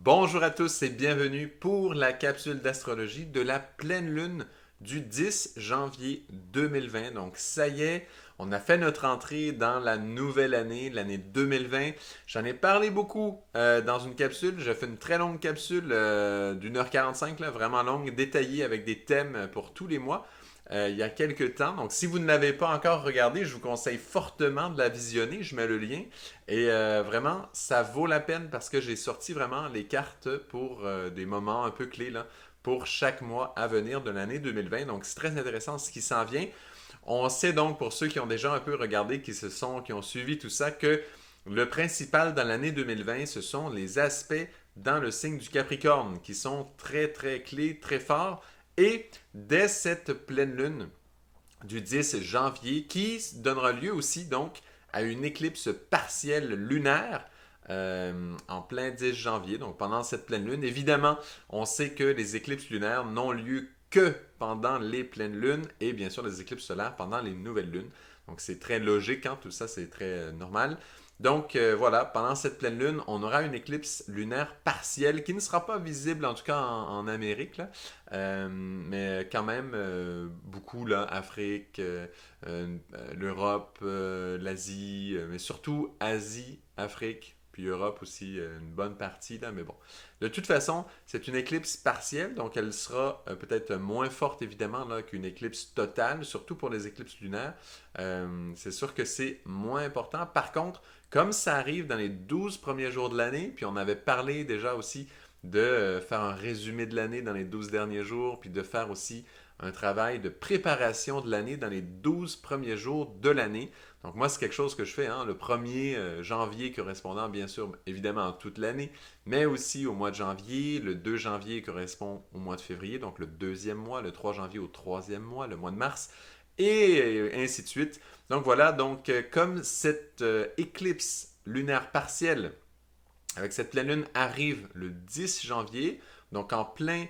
Bonjour à tous et bienvenue pour la capsule d'astrologie de la pleine lune du 10 janvier 2020. Donc ça y est, on a fait notre entrée dans la nouvelle année, l'année 2020. J'en ai parlé beaucoup dans une capsule. J'ai fait une très longue capsule d'une heure 45, là, vraiment longue, détaillée avec des thèmes pour tous les mois. Il y a quelques temps. Donc, si vous ne l'avez pas encore regardé, je vous conseille fortement de la visionner. Je mets le lien. Et vraiment, ça vaut la peine parce que j'ai sorti vraiment les cartes pour des moments un peu clés là, pour chaque mois à venir de l'année 2020. Donc, c'est très intéressant ce qui s'en vient. On sait donc, pour ceux qui ont déjà un peu regardé, qui ont suivi tout ça, que le principal dans l'année 2020, ce sont les aspects dans le signe du Capricorne qui sont très, très clés, très forts. Et dès cette pleine lune du 10 janvier, qui donnera lieu aussi donc à une éclipse partielle lunaire en plein 10 janvier, donc pendant cette pleine lune. Évidemment, on sait que les éclipses lunaires n'ont lieu que pendant les pleines lunes et bien sûr les éclipses solaires pendant les nouvelles lunes. Donc c'est très logique, hein, tout ça c'est très normal. Donc voilà, pendant cette pleine lune, on aura une éclipse lunaire partielle qui ne sera pas visible, en tout cas en Amérique, là. Mais quand même beaucoup, là, Afrique, l'Europe, l'Asie, mais surtout Asie, Afrique, puis Europe aussi, une bonne partie, là, mais bon. De toute façon, c'est une éclipse partielle, donc elle sera peut-être moins forte, évidemment, là, qu'une éclipse totale, surtout pour les éclipses lunaires. C'est sûr que c'est moins important. Par contre, comme ça arrive dans les 12 premiers jours de l'année, puis on avait parlé déjà aussi de faire un résumé de l'année dans les 12 derniers jours, puis de faire aussi un travail de préparation de l'année dans les 12 premiers jours de l'année. Donc moi, c'est quelque chose que je fais, hein, le 1er janvier correspondant bien sûr évidemment à toute l'année, mais aussi au mois de janvier, le 2 janvier correspond au mois de février, donc le deuxième mois, le 3 janvier au troisième mois, le mois de mars, et ainsi de suite. Donc voilà, donc comme cette éclipse lunaire partielle avec cette pleine lune arrive le 10 janvier, donc en plein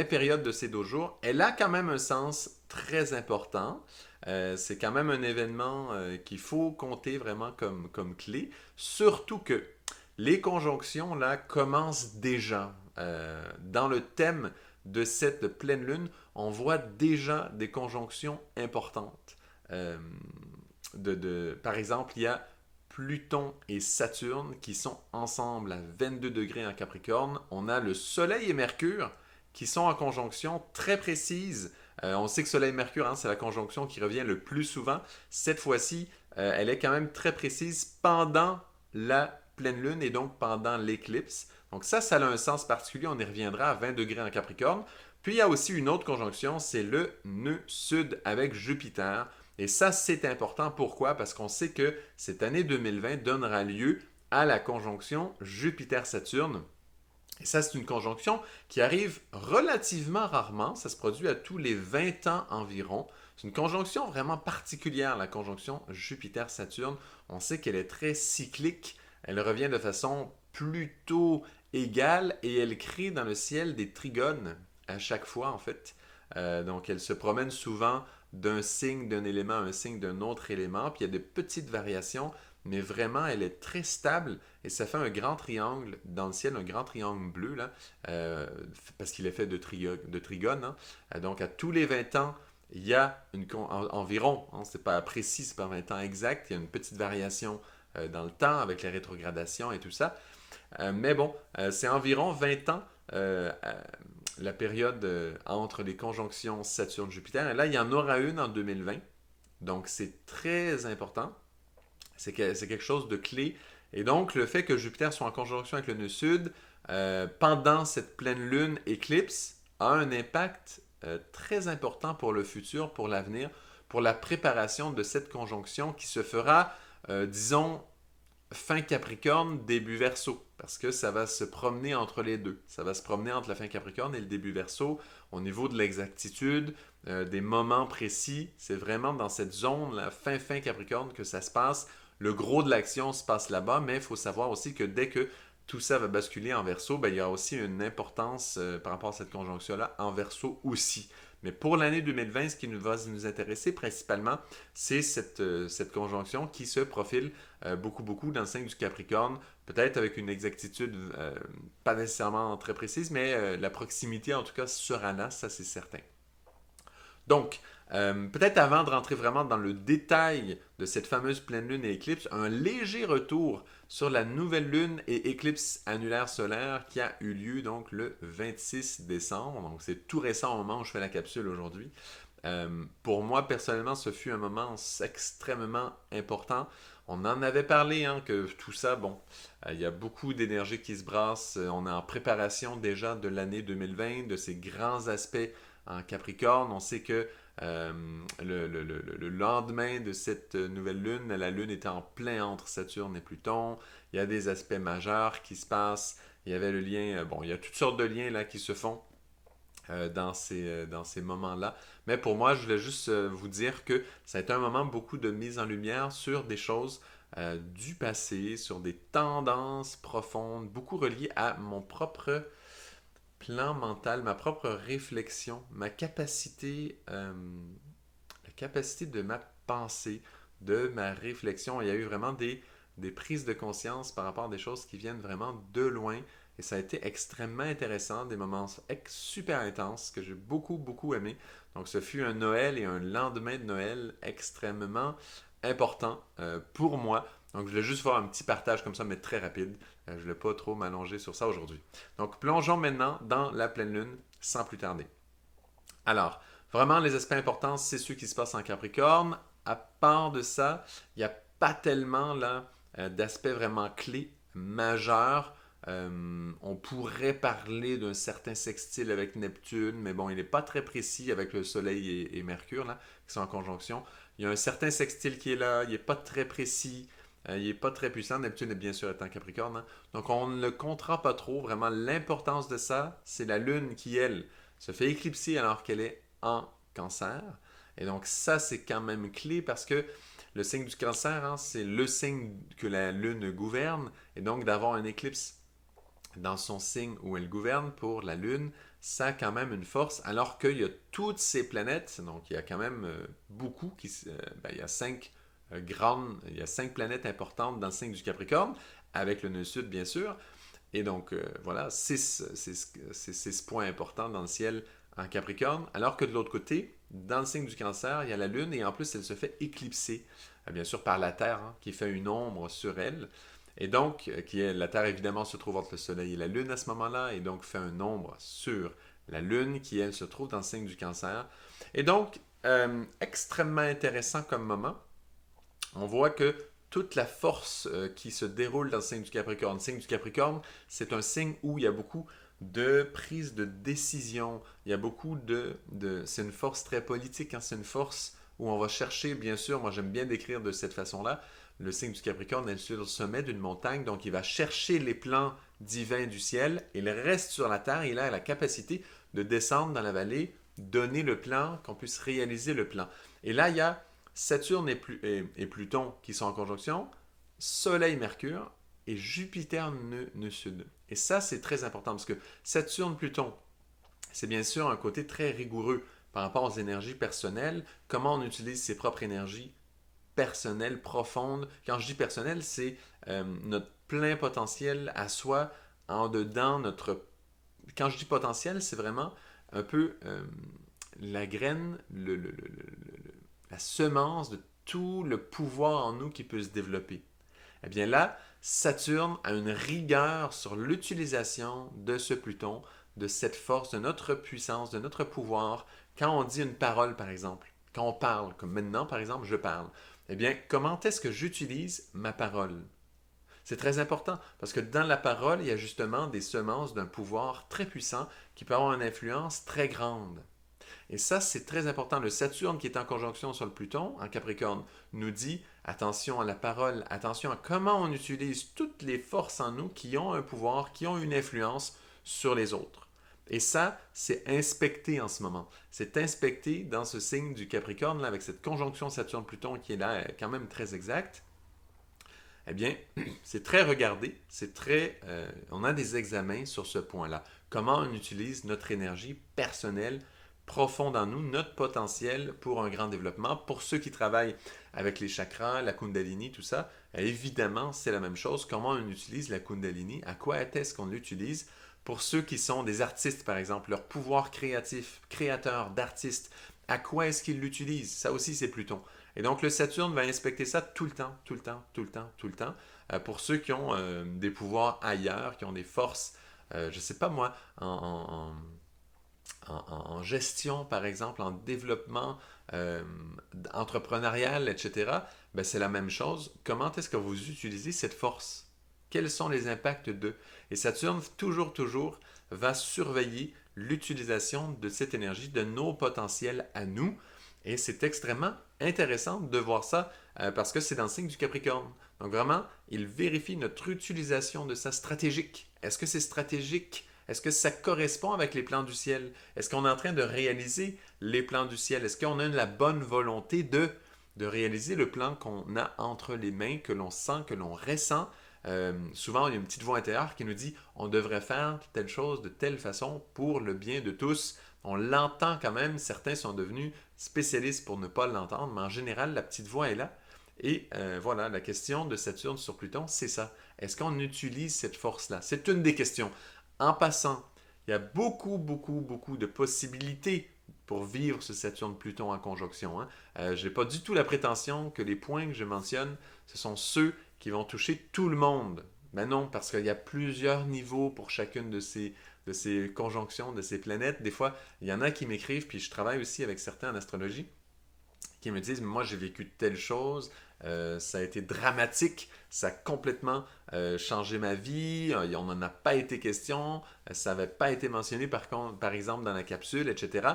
période de ces 12 jours, elle a quand même un sens très important. C'est quand même un événement qu'il faut compter vraiment comme clé, surtout que les conjonctions là commencent déjà. Dans le thème de cette pleine lune, on voit déjà des conjonctions importantes. Euh, par exemple, il y a Pluton et Saturne qui sont ensemble à 22 degrés en Capricorne. On a le Soleil et Mercure qui sont en conjonction très précise. On sait que Soleil et Mercure, hein, c'est la conjonction qui revient le plus souvent. Cette fois-ci, elle est quand même très précise pendant la pleine lune et donc pendant l'éclipse. Donc ça a un sens particulier. On y reviendra à 20 degrés en Capricorne. Puis il y a aussi une autre conjonction, c'est le nœud sud avec Jupiter. Et ça, c'est important. Pourquoi? Parce qu'on sait que cette année 2020 donnera lieu à la conjonction Jupiter-Saturne. Et ça, c'est une conjonction qui arrive relativement rarement. Ça se produit à tous les 20 ans environ. C'est une conjonction vraiment particulière, la conjonction Jupiter-Saturne. On sait qu'elle est très cyclique. Elle revient de façon plutôt égale et elle crée dans le ciel des trigones à chaque fois, en fait. Donc, elle se promène souvent d'un signe d'un élément à un signe d'un autre élément. Puis il y a de petites variations, mais vraiment, elle est très stable et ça fait un grand triangle dans le ciel, un grand triangle bleu, là, parce qu'il est fait de trigones. Hein. Donc, à tous les 20 ans, il y a environ, hein, c'est pas précis, c'est pas 20 ans exact, il y a une petite variation dans le temps avec les rétrogradations et tout ça. Mais bon, c'est environ 20 ans la période entre les conjonctions Saturne-Jupiter. Et là, il y en aura une en 2020. Donc, c'est très important. C'est quelque chose de clé. Et donc, le fait que Jupiter soit en conjonction avec le nœud sud pendant cette pleine lune éclipse a un impact très important pour le futur, pour l'avenir, pour la préparation de cette conjonction qui se fera, disons, fin Capricorne, début Verseau, parce que ça va se promener entre les deux. Ça va se promener entre la fin Capricorne et le début Verseau au niveau de l'exactitude, des moments précis. C'est vraiment dans cette zone, la fin Capricorne, que ça se passe. Le gros de l'action se passe là-bas, mais il faut savoir aussi que dès que tout ça va basculer en Verseau, ben, il y a aussi une importance par rapport à cette conjonction-là en Verseau aussi. Mais pour l'année 2020, ce qui va nous intéresser principalement, c'est cette conjonction qui se profile beaucoup dans le signe du Capricorne peut-être avec une exactitude pas nécessairement très précise, mais la proximité en tout cas sera là, ça c'est certain. Donc, peut-être avant de rentrer vraiment dans le détail de cette fameuse pleine lune et éclipse, un léger retour sur la nouvelle lune et éclipse annulaire solaire qui a eu lieu donc le 26 décembre. Donc, c'est tout récent au moment où je fais la capsule aujourd'hui. Pour moi, personnellement, ce fut un moment extrêmement important. On en avait parlé, hein, que tout ça, bon, il y a beaucoup d'énergie qui se brasse. On est en préparation déjà de l'année 2020, de ces grands aspects en Capricorne. On sait que le lendemain de cette nouvelle lune, la lune était en plein entre Saturne et Pluton. Il y a des aspects majeurs qui se passent. Il y avait le lien, bon, il y a toutes sortes de liens là qui se font dans ces moments-là. Mais pour moi, je voulais juste vous dire que ça a été un moment beaucoup de mise en lumière sur des choses du passé, sur des tendances profondes, beaucoup reliées à mon propre plan mental, ma propre réflexion, la capacité de ma pensée, de ma réflexion. Il y a eu vraiment des prises de conscience par rapport à des choses qui viennent vraiment de loin. Et ça a été extrêmement intéressant, des moments super intenses que j'ai beaucoup, beaucoup aimé. Donc, ce fut un Noël et un lendemain de Noël extrêmement important pour moi. Donc, je voulais juste faire un petit partage comme ça, mais très rapide. Je ne voulais pas trop m'allonger sur ça aujourd'hui. Donc, plongeons maintenant dans la pleine lune sans plus tarder. Alors, vraiment, les aspects importants, c'est ceux qui se passent en Capricorne. À part de ça, il n'y a pas tellement là d'aspects vraiment clés, majeurs. On pourrait parler d'un certain sextile avec Neptune, mais bon, il n'est pas très précis avec le Soleil et Mercure, là, qui sont en conjonction. Il y a un certain sextile qui est là, il n'est pas très précis, il n'est pas très puissant. Neptune est bien sûr étant Capricorne, hein. Donc on ne le comptera pas trop. Vraiment, l'importance de ça, c'est la Lune qui, elle, se fait éclipser alors qu'elle est en Cancer. Et donc ça, c'est quand même clé parce que le signe du Cancer, hein, c'est le signe que la Lune gouverne. Et donc d'avoir un éclipse dans son signe où elle gouverne pour la Lune, ça a quand même une force, alors qu'il y a toutes ces planètes, donc il y a quand même beaucoup, il y a il y a 5 planètes importantes dans le signe du Capricorne, avec le nœud sud bien sûr, et donc voilà, 6 points importants dans le ciel en Capricorne, alors que de l'autre côté, dans le signe du Cancer, il y a la Lune, et en plus elle se fait éclipser, bien sûr par la Terre, hein, qui fait une ombre sur elle. Et donc, la Terre évidemment se trouve entre le Soleil et la Lune à ce moment-là, et donc fait un ombre sur la Lune qui, elle, se trouve dans le signe du Cancer. Et donc, extrêmement intéressant comme moment. On voit que toute la force qui se déroule dans le signe du Capricorne. Le signe du Capricorne, c'est un signe où il y a beaucoup de prise de décision. Il y a beaucoup c'est une force très politique, hein, c'est une force où on va chercher, bien sûr, moi j'aime bien décrire de cette façon-là, le signe du Capricorne est sur le sommet d'une montagne, donc il va chercher les plans divins du ciel, il reste sur la terre, il a la capacité de descendre dans la vallée, donner le plan, qu'on puisse réaliser le plan. Et là, il y a Saturne et Pluton qui sont en conjonction, Soleil, Mercure et Jupiter, nœud sud. Et ça, c'est très important parce que Saturne, Pluton, c'est bien sûr un côté très rigoureux par rapport aux énergies personnelles, comment on utilise ses propres énergies personnelle, profonde. Quand je dis personnel, c'est notre plein potentiel à soi, en dedans, Quand je dis potentiel, c'est vraiment un peu la graine, la semence de tout le pouvoir en nous qui peut se développer. Eh bien là, Saturne a une rigueur sur l'utilisation de ce Pluton, de cette force, de notre puissance, de notre pouvoir. Quand on dit une parole, par exemple, quand on parle, comme maintenant, par exemple, je parle, eh bien, comment est-ce que j'utilise ma parole? C'est très important parce que dans la parole, il y a justement des semences d'un pouvoir très puissant qui peut avoir une influence très grande. Et ça, c'est très important. Le Saturne qui est en conjonction sur le Pluton, en Capricorne, nous dit attention à la parole, attention à comment on utilise toutes les forces en nous qui ont un pouvoir, qui ont une influence sur les autres. Et ça, c'est inspecté en ce moment. C'est inspecté dans ce signe du Capricorne, là, avec cette conjonction Saturne-Pluton qui est là quand même très exacte. Eh bien, c'est très regardé, on a des examens sur ce point-là. Comment on utilise notre énergie personnelle profond dans nous, notre potentiel pour un grand développement. Pour ceux qui travaillent avec les chakras, la Kundalini, tout ça, évidemment, c'est la même chose. Comment on utilise la Kundalini? À quoi est-ce qu'on l'utilise? Pour ceux qui sont des artistes, par exemple, leur pouvoir créatif, créateur, d'artiste, à quoi est-ce qu'ils l'utilisent? Ça aussi, c'est Pluton. Et donc, le Saturne va inspecter ça tout le temps, tout le temps, tout le temps, tout le temps. Pour ceux qui ont des pouvoirs ailleurs, qui ont des forces, je ne sais pas moi, en gestion, par exemple, en développement entrepreneurial, etc., ben c'est la même chose. Comment est-ce que vous utilisez cette force? Quels sont les impacts de? Et Saturne, toujours, toujours, va surveiller l'utilisation de cette énergie, de nos potentiels à nous. Et c'est extrêmement intéressant de voir ça parce que c'est dans le signe du Capricorne. Donc vraiment, il vérifie notre utilisation de ça stratégique. Est-ce que c'est stratégique? Est-ce que ça correspond avec les plans du ciel? Est-ce qu'on est en train de réaliser les plans du ciel? Est-ce qu'on a la bonne volonté de réaliser le plan qu'on a entre les mains, que l'on sent, que l'on ressent? Souvent, il y a une petite voix intérieure qui nous dit on devrait faire telle chose de telle façon pour le bien de tous. On l'entend quand même. Certains sont devenus spécialistes pour ne pas l'entendre, mais en général, la petite voix est là. Et voilà, la question de Saturne sur Pluton, c'est ça. Est-ce qu'on utilise cette force-là? C'est une des questions. En passant, il y a beaucoup, beaucoup, beaucoup de possibilités pour vivre ce Saturne-Pluton en conjonction. Je n'ai pas du tout la prétention que les points que je mentionne, ce sont ceux qui vont toucher tout le monde. Mais non, parce qu'il y a plusieurs niveaux pour chacune de ces conjonctions, de ces planètes. Des fois, il y en a qui m'écrivent, puis je travaille aussi avec certains en astrologie, qui me disent, moi j'ai vécu telle chose, ça a été dramatique, ça a complètement changé ma vie, on n'en a pas été question, ça n'avait pas été mentionné par exemple dans la capsule, etc.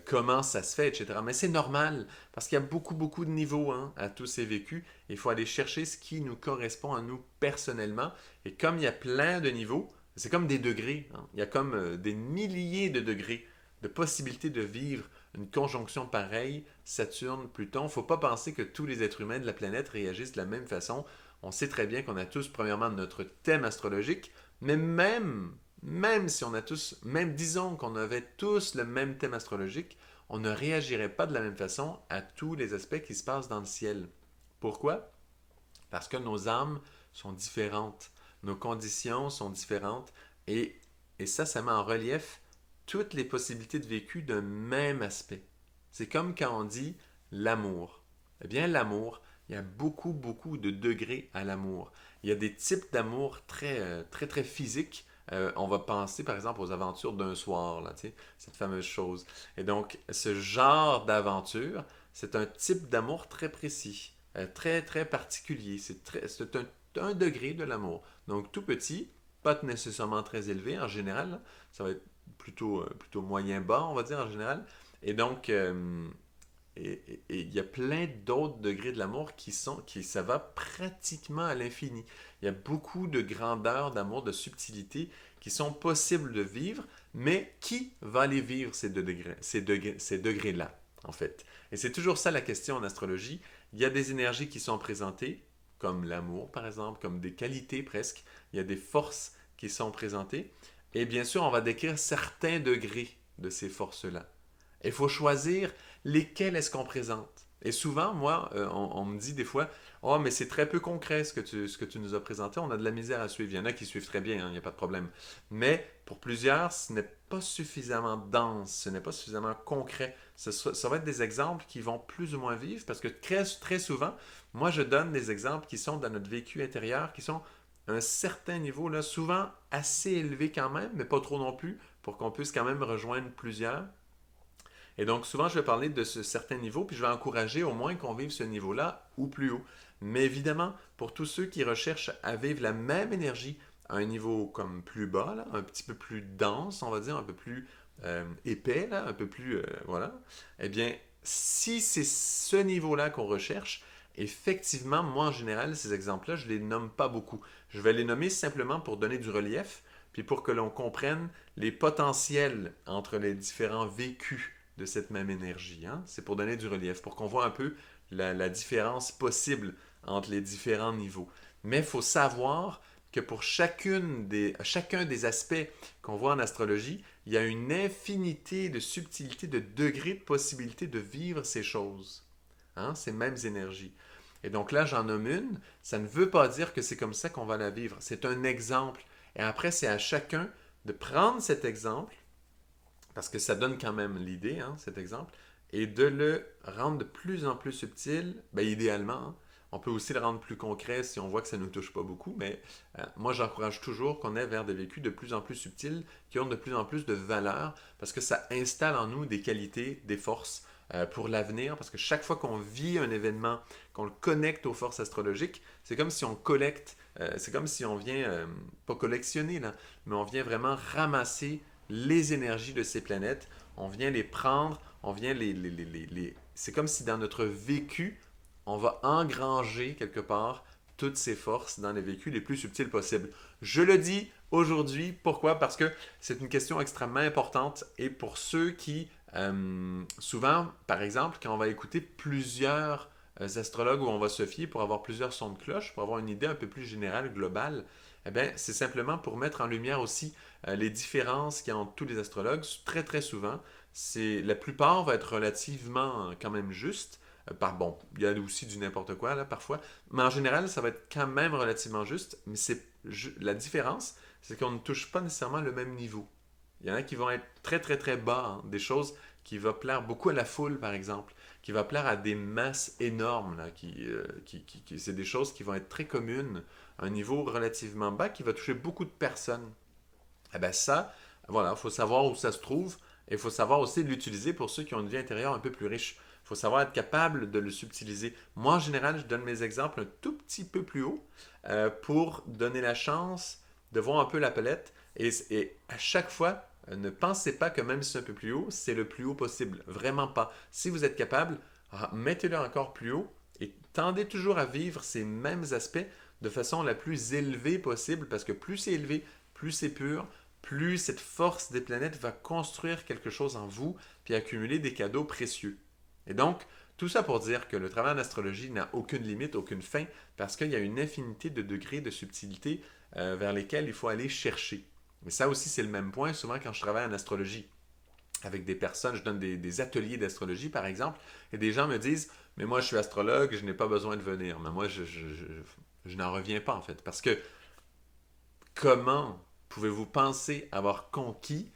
Comment ça se fait, etc. Mais c'est normal, parce qu'il y a beaucoup, beaucoup de niveaux à tous ces vécus. Il faut aller chercher ce qui nous correspond à nous personnellement. Et comme il y a plein de niveaux, c'est comme des degrés. Il y a comme des milliers de degrés de possibilités de vivre une conjonction pareille, Saturne, Pluton. Il ne faut pas penser que tous les êtres humains de la planète réagissent de la même façon. On sait très bien qu'on a tous, premièrement, notre thème astrologique, mais même si on a tous, même disons qu'on avait tous le même thème astrologique, on ne réagirait pas de la même façon à tous les aspects qui se passent dans le ciel. Pourquoi? Parce que nos âmes sont différentes, nos conditions sont différentes, et, et ça met en relief toutes les possibilités de vécu d'un même aspect. C'est comme quand on dit l'amour. Eh bien, l'amour, il y a beaucoup, beaucoup de degrés à l'amour. Il y a des types d'amour très, très physiques. On va penser, par exemple, aux aventures d'un soir, là, cette fameuse chose. Et donc, ce genre d'aventure, c'est un type d'amour très précis, très, très particulier. C'est un degré de l'amour. Donc, tout petit, pas nécessairement très élevé en général. Ça va être plutôt moyen bas, on va dire en général. Et donc, il y a plein d'autres degrés de l'amour ça va pratiquement à l'infini. Il y a beaucoup de grandeur d'amour, de subtilité qui sont possibles de vivre, mais qui va les vivre ces degrés-là, en fait? Et c'est toujours ça la question en astrologie. Il y a des énergies qui sont présentées, comme l'amour, par exemple, comme des qualités presque. Il y a des forces qui sont présentées. Et bien sûr, on va décrire certains degrés de ces forces-là. Il faut choisir lesquelles est-ce qu'on présente. Et souvent, moi, on me dit des fois, oh, mais c'est très peu concret ce que tu nous as présenté, on a de la misère à suivre. Il y en a qui suivent très bien, il n'y a pas de problème. Mais pour plusieurs, ce n'est pas suffisamment dense, ce n'est pas suffisamment concret. Ça va être des exemples qui vont plus ou moins vivre parce que très souvent, moi, je donne des exemples qui sont dans notre vécu intérieur, qui sont à un certain niveau, là, souvent assez élevé quand même, mais pas trop non plus, pour qu'on puisse quand même rejoindre plusieurs. Et donc, souvent, je vais parler de ce certain niveau, puis je vais encourager au moins qu'on vive ce niveau-là ou plus haut. Mais évidemment, pour tous ceux qui recherchent à vivre la même énergie à un niveau comme plus bas, là, un petit peu plus dense, on va dire, un peu plus épais, là, un peu plus, voilà, eh bien, si c'est ce niveau-là qu'on recherche, effectivement, moi, en général, ces exemples-là, je ne les nomme pas beaucoup. Je vais les nommer simplement pour donner du relief, puis pour que l'on comprenne les potentiels entre les différents vécus de cette même énergie. C'est pour donner du relief, pour qu'on voit un peu la différence possible entre les différents niveaux. Mais il faut savoir que pour chacun des aspects qu'on voit en astrologie, il y a une infinité de subtilités, de degrés de possibilités de vivre ces choses, hein, ces mêmes énergies. Et donc là, j'en nomme une, ça ne veut pas dire que c'est comme ça qu'on va la vivre. C'est un exemple. Et après, c'est à chacun de prendre cet exemple, parce que ça donne quand même l'idée, hein, cet exemple, et de le rendre de plus en plus subtil, ben, idéalement. Hein. On peut aussi le rendre plus concret si on voit que ça ne nous touche pas beaucoup, mais moi j'encourage toujours qu'on aille vers des vécus de plus en plus subtils, qui ont de plus en plus de valeur, parce que ça installe en nous des qualités, des forces pour l'avenir, parce que chaque fois qu'on vit un événement, qu'on le connecte aux forces astrologiques, c'est comme si on collecte, c'est comme si on vient, pas collectionner, là, mais on vient vraiment ramasser les énergies de ces planètes, on vient les prendre, on vient c'est comme si dans notre vécu, on va engranger quelque part toutes ces forces dans les vécus les plus subtils possibles. Je le dis aujourd'hui, pourquoi? Parce que c'est une question extrêmement importante et pour ceux qui, souvent, par exemple, quand on va écouter plusieurs astrologues où on va se fier pour avoir plusieurs sons de cloche, pour avoir une idée un peu plus générale, globale, eh bien, c'est simplement pour mettre en lumière aussi les différences qu'il y a entre tous les astrologues. Très, très souvent, la plupart va être relativement quand même juste. Bon, il y a aussi du n'importe quoi là parfois, mais en général, ça va être quand même relativement juste. Mais la différence, c'est qu'on ne touche pas nécessairement le même niveau. Il y en a qui vont être très très très bas, hein, des choses qui vont plaire beaucoup à la foule par exemple, qui va plaire à des masses énormes là, c'est des choses qui vont être très communes, à un niveau relativement bas qui va toucher beaucoup de personnes. Eh bien ça, voilà, il faut savoir où ça se trouve et il faut savoir aussi l'utiliser pour ceux qui ont une vie intérieure un peu plus riche. Il faut savoir être capable de le subtiliser. Moi, en général, je donne mes exemples un tout petit peu plus haut pour donner la chance de voir un peu la palette. Et à chaque fois, ne pensez pas que même si c'est un peu plus haut, c'est le plus haut possible. Vraiment pas. Si vous êtes capable, mettez-le encore plus haut et tendez toujours à vivre ces mêmes aspects de façon la plus élevée possible parce que plus c'est élevé, plus c'est pur, plus cette force des planètes va construire quelque chose en vous puis accumuler des cadeaux précieux. Et donc, tout ça pour dire que le travail en astrologie n'a aucune limite, aucune fin, parce qu'il y a une infinité de degrés de subtilité vers lesquels il faut aller chercher. Mais ça aussi, c'est le même point souvent quand je travaille en astrologie. Avec des personnes, je donne des ateliers d'astrologie, par exemple, et des gens me disent, mais moi, je suis astrologue, je n'ai pas besoin de venir. Mais moi, je n'en reviens pas, en fait, parce que comment pouvez-vous penser avoir conquis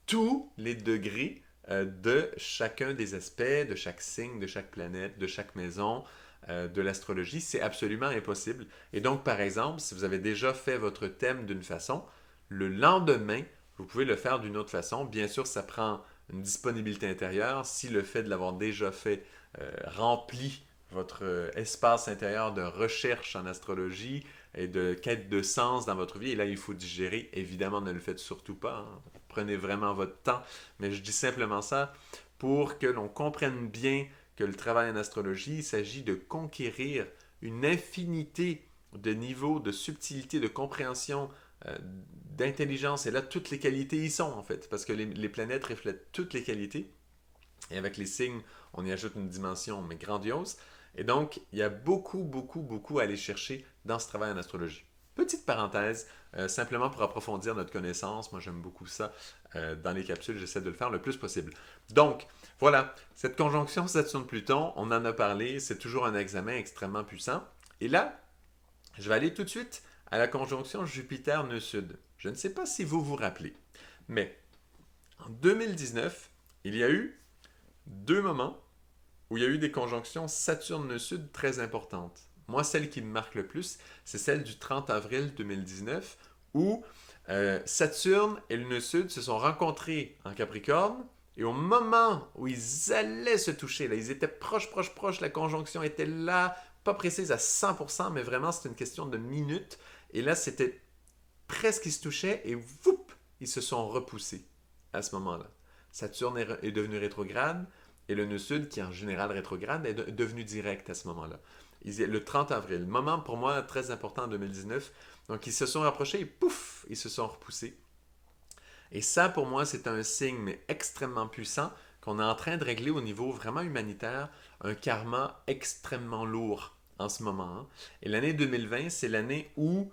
tous les degrés de chacun des aspects, de chaque signe, de chaque planète, de chaque maison, de l'astrologie? C'est absolument impossible. Et donc, par exemple, si vous avez déjà fait votre thème d'une façon, le lendemain, vous pouvez le faire d'une autre façon. Bien sûr, ça prend une disponibilité intérieure. Si le fait de l'avoir déjà fait remplit votre espace intérieur de recherche en astrologie et de quête de sens dans votre vie, et là, il faut digérer. Évidemment, ne le faites surtout pas. Hein. Prenez vraiment votre temps. Mais je dis simplement ça pour que l'on comprenne bien que le travail en astrologie, il s'agit de conquérir une infinité de niveaux, de subtilité, de compréhension, d'intelligence. Et là, toutes les qualités y sont, en fait, parce que les planètes reflètent toutes les qualités. Et avec les signes, on y ajoute une dimension, mais grandiose. Et donc, il y a beaucoup, beaucoup, beaucoup à aller chercher dans ce travail en astrologie. Petite parenthèse, simplement pour approfondir notre connaissance. Moi, j'aime beaucoup ça. Dans les capsules, j'essaie de le faire le plus possible. Donc, voilà, cette conjonction Saturne-Pluton, on en a parlé, c'est toujours un examen extrêmement puissant. Et là, je vais aller tout de suite à la conjonction Jupiter-Nœud Sud. Je ne sais pas si vous vous rappelez, mais en 2019, il y a eu deux moments où il y a eu des conjonctions Saturne-Nœud Sud très importantes. Moi, celle qui me marque le plus, c'est celle du 30 avril 2019, où Saturne et le Nœud Sud se sont rencontrés en Capricorne, et au moment où ils allaient se toucher, là, ils étaient proches, proches, proches, la conjonction était là, pas précise à 100%, mais vraiment, c'était une question de minutes. Et là, c'était presque ils se touchaient, et whoop, ils se sont repoussés à ce moment-là. Saturne est devenu rétrograde, et le nœud sud, qui est en général rétrograde, est devenu direct à ce moment-là. Le 30 avril, moment pour moi très important en 2019. Donc ils se sont rapprochés et pouf, ils se sont repoussés. Et ça, pour moi, c'est un signe mais extrêmement puissant qu'on est en train de régler au niveau vraiment humanitaire, un karma extrêmement lourd en ce moment. Hein. Et l'année 2020, c'est l'année où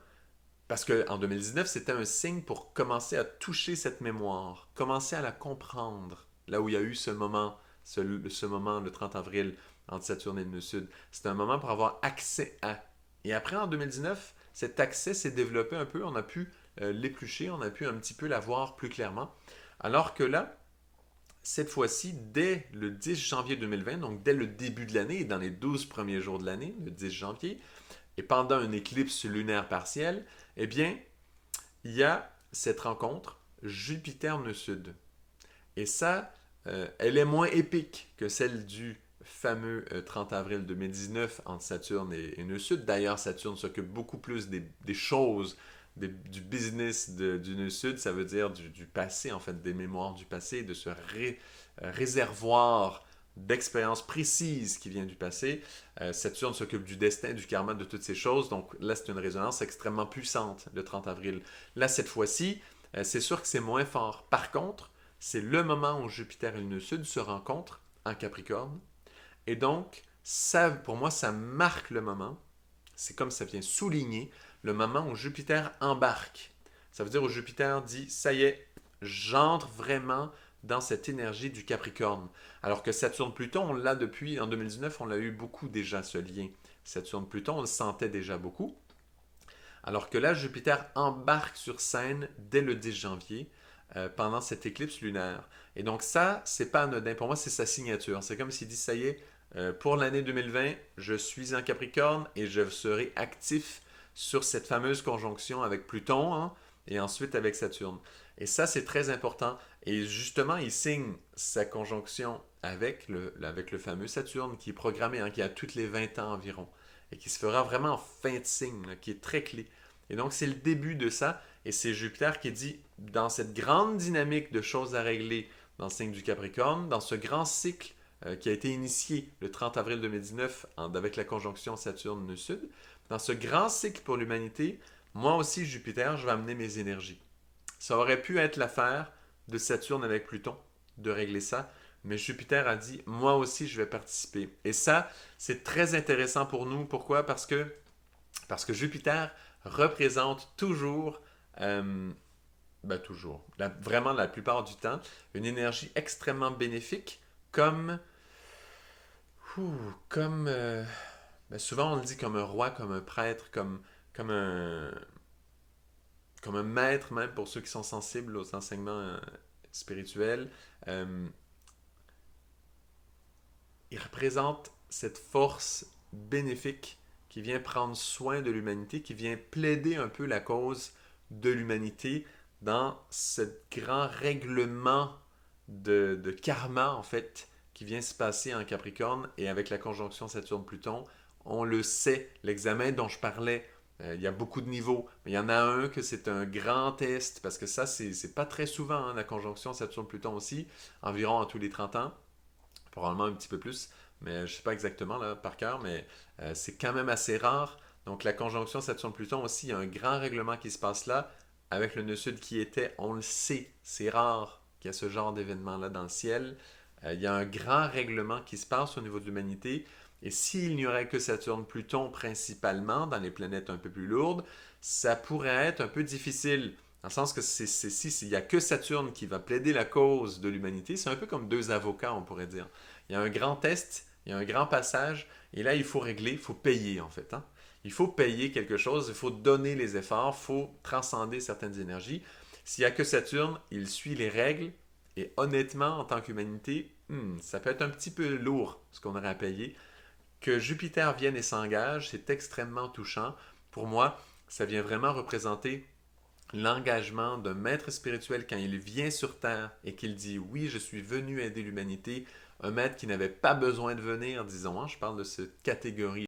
Parce qu'en 2019, c'était un signe pour commencer à toucher cette mémoire, commencer à la comprendre, là où il y a eu ce moment le 30 avril, entre Saturne et le nœud sud. C'était un moment pour avoir accès à. Et après, en 2019, cet accès s'est développé un peu, on a pu l'éplucher, on a pu un petit peu la voir plus clairement. Alors que là, cette fois-ci, dès le 10 janvier 2020, donc dès le début de l'année, dans les 12 premiers jours de l'année, le 10 janvier, et pendant une éclipse lunaire partielle, eh bien, il y a cette rencontre Jupiter-nœud sud. Et ça, elle est moins épique que celle du fameux 30 avril 2019 entre Saturne et nœud sud. D'ailleurs, Saturne s'occupe beaucoup plus des choses, du business du nœud sud, ça veut dire du passé, en fait, des mémoires du passé, de ce réservoir d'expériences précises qui vient du passé. Saturne s'occupe du destin, du karma, de toutes ces choses. Donc là, c'est une résonance extrêmement puissante, le 30 avril. Là, cette fois-ci, c'est sûr que c'est moins fort. Par contre, c'est le moment où Jupiter et le nœud sud se rencontrent en Capricorne. Et donc, ça, pour moi, ça marque le moment. C'est comme ça vient souligner le moment où Jupiter embarque. Ça veut dire où Jupiter dit, ça y est, j'entre vraiment dans cette énergie du Capricorne. Alors que Saturne-Pluton, on l'a depuis, en 2019, on l'a eu beaucoup déjà, ce lien. Saturne-Pluton, on le sentait déjà beaucoup. Alors que là, Jupiter embarque sur scène dès le 10 janvier, pendant cette éclipse lunaire. Et donc ça, c'est pas anodin. Pour moi, c'est sa signature. C'est comme s'il dit, ça y est, pour l'année 2020, je suis en Capricorne et je serai actif sur cette fameuse conjonction avec Pluton, hein, et ensuite avec Saturne. Et ça, c'est très important. Et justement, il signe sa conjonction avec le fameux Saturne qui est programmé, hein, qui a toutes les 20 ans environ, et qui se fera vraiment en fin de signe, là, qui est très clé. Et donc, c'est le début de ça. Et c'est Jupiter qui dit, dans cette grande dynamique de choses à régler dans le signe du Capricorne, dans ce grand cycle qui a été initié le 30 avril 2019 avec la conjonction Saturne-Nœud Sud, dans ce grand cycle pour l'humanité, moi aussi, Jupiter, je vais amener mes énergies. Ça aurait pu être l'affaire de Saturne avec Pluton, de régler ça, mais Jupiter a dit, moi aussi, je vais participer. Et ça, c'est très intéressant pour nous. Pourquoi? Parce que Jupiter représente toujours, toujours, vraiment la plupart du temps, une énergie extrêmement bénéfique, comme, comme souvent on le dit comme un roi, comme un prêtre, comme un, comme un maître même pour ceux qui sont sensibles aux enseignements spirituels. Euh, il représente cette force bénéfique qui vient prendre soin de l'humanité, qui vient plaider un peu la cause de l'humanité dans ce grand règlement de karma, en fait, qui vient se passer en Capricorne et avec la conjonction Saturne-Pluton. On le sait, l'examen dont je parlais, il y a beaucoup de niveaux, mais il y en a un que c'est un grand test, parce que ça, c'est pas très souvent, hein, la conjonction Saturne-Pluton aussi, environ à tous les 30 ans, probablement un petit peu plus, mais je ne sais pas exactement là, par cœur, mais c'est quand même assez rare. Donc la conjonction Saturne-Pluton aussi, il y a un grand règlement qui se passe là, avec le nœud sud qui était, on le sait, c'est rare qu'il y a ce genre d'événement-là dans le ciel. Il y a un grand règlement qui se passe au niveau de l'humanité, et s'il n'y aurait que Saturne-Pluton principalement, dans les planètes un peu plus lourdes, ça pourrait être un peu difficile. Dans le sens que s'il n'y a que Saturne qui va plaider la cause de l'humanité, c'est un peu comme deux avocats, on pourrait dire. Il y a un grand test, il y a un grand passage, et là, il faut régler, il faut payer, en fait. Hein. Il faut payer quelque chose, il faut donner les efforts, il faut transcender certaines énergies. S'il n'y a que Saturne, il suit les règles, et honnêtement, en tant qu'humanité, ça peut être un petit peu lourd, ce qu'on aurait à payer. Que Jupiter vienne et s'engage, c'est extrêmement touchant. Pour moi, ça vient vraiment représenter l'engagement d'un maître spirituel quand il vient sur Terre et qu'il dit oui, je suis venu aider l'humanité, un maître qui n'avait pas besoin de venir, disons, hein, je parle de cette catégorie